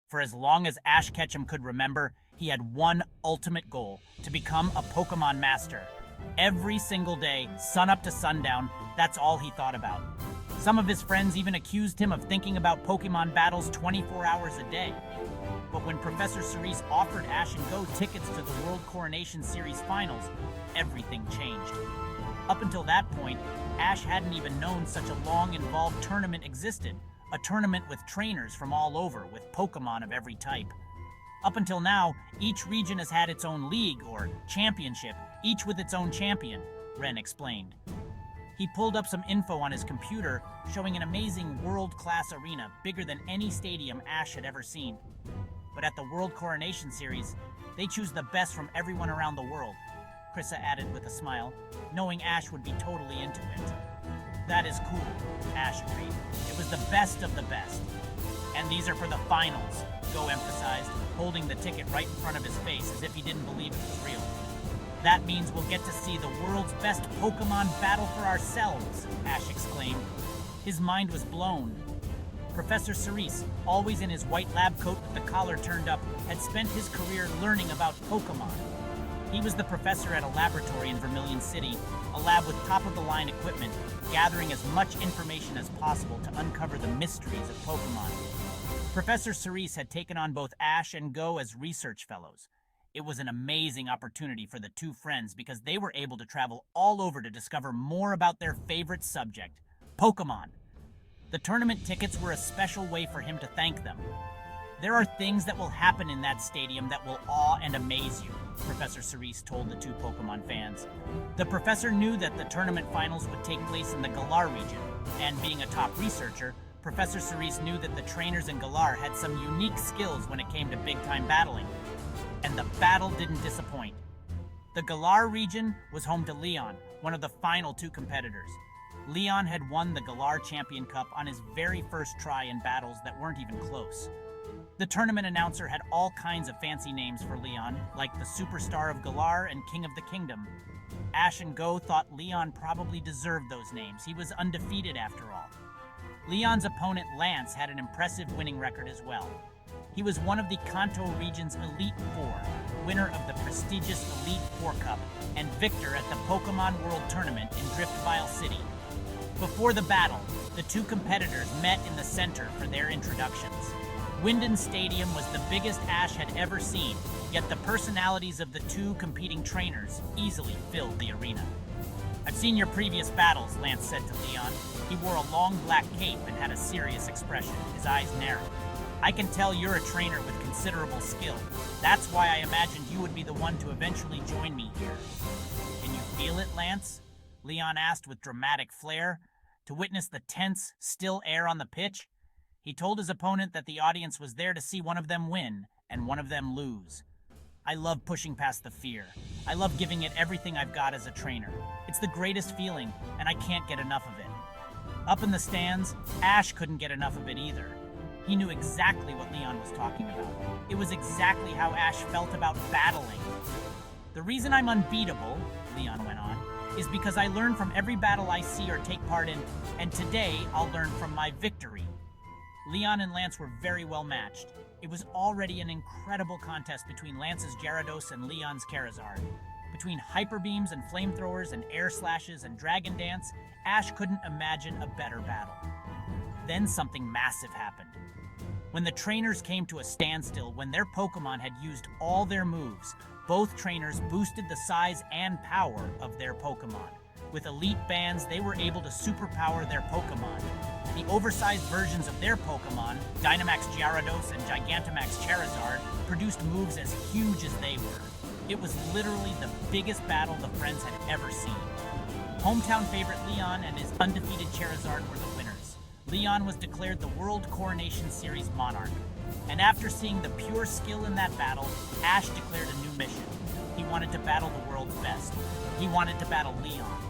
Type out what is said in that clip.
For as long as Ash Ketchum could remember, he had one ultimate goal: to become a Pokemon Master. Every single day, sunup to sundown, that's all he thought about. Some of his friends even accused him of thinking about Pokemon battles 24 hours a day. But when Professor Cerise offered Ash and Go tickets to the World Coronation Series finals, everything changed. Up until that point, Ash hadn't even known such a long, involved tournament existed. A tournament with trainers from all over, with Pokemon of every type. Up until now, each region has had its own league, or championship, each with its own champion, Ren explained. He pulled up some info on his computer, showing an amazing world-class arena, bigger than any stadium Ash had ever seen. But at the World Coronation Series, they choose the best from everyone around the world, Krissa added with a smile, knowing Ash would be totally into it. That is cool, Ash agreed. It was the best of the best. And these are for the finals, Go emphasized, holding the ticket right in front of his face as if he didn't believe it was real. That means we'll get to see the world's best Pokemon battle for ourselves, Ash exclaimed. His mind was blown. Professor Cerise, always in his white lab coat with the collar turned up, had spent his career learning about Pokemon. He was the professor at a laboratory in Vermilion City, a lab with top-of-the-line equipment, gathering as much information as possible to uncover the mysteries of Pokemon. Professor Cerise had taken on both Ash and Go as research fellows. It was an amazing opportunity for the two friends because they were able to travel all over to discover more about their favorite subject, Pokemon. The tournament tickets were a special way for him to thank them. There are things that will happen in that stadium that will awe and amaze you, Professor Cerise told the two Pokemon fans. The professor knew that the tournament finals would take place in the Galar region, and being a top researcher, Professor Cerise knew that the trainers in Galar had some unique skills when it came to big-time battling. And the battle didn't disappoint. The Galar region was home to Leon, one of the final two competitors. Leon had won the Galar Champion Cup on his very first try in battles that weren't even close. The tournament announcer had all kinds of fancy names for Leon, like the Superstar of Galar and King of the Kingdom. Ash and Go thought Leon probably deserved those names. He was undefeated after all. Leon's opponent Lance had an impressive winning record as well. He was one of the Kanto region's Elite Four, winner of the prestigious Elite Four Cup, and victor at the Pokemon World Tournament in Driftvile City. Before the battle, the two competitors met in the center for their introductions. Winden Stadium was the biggest Ash had ever seen, yet the personalities of the two competing trainers easily filled the arena. "I've seen your previous battles," Lance said to Leon. He wore a long black cape and had a serious expression, his eyes narrowed. "I can tell you're a trainer with considerable skill. That's why I imagined you would be the one to eventually join me here." "Can you feel it, Lance?" Leon asked with dramatic flair. To witness the tense, still air on the pitch, he told his opponent that the audience was there to see one of them win and one of them lose. "I love pushing past the fear. I love giving it everything I've got as a trainer. It's the greatest feeling, and I can't get enough of it." Up in the stands, Ash couldn't get enough of it either. He knew exactly what Leon was talking about. It was exactly how Ash felt about battling. "The reason I'm unbeatable," Leon went on, "is because I learn from every battle I see or take part in, and today I'll learn from my victory." Leon and Lance were very well matched. It was already an incredible contest between Lance's Gyarados and Leon's Charizard. Between hyper beams and flamethrowers and air slashes and dragon dance, Ash couldn't imagine a better battle. Then something massive happened. When the trainers came to a standstill, when their Pokemon had used all their moves, both trainers boosted the size and power of their Pokemon. With elite bands, they were able to superpower their Pokemon. The oversized versions of their Pokemon, Dynamax Gyarados and Gigantamax Charizard, produced moves as huge as they were. It was literally the biggest battle the friends had ever seen. Hometown favorite Leon and his undefeated Charizard were the winners. Leon was declared the World Coronation Series monarch. And after seeing the pure skill in that battle, Ash declared a new mission. He wanted to battle the world's best. He wanted to battle Leon.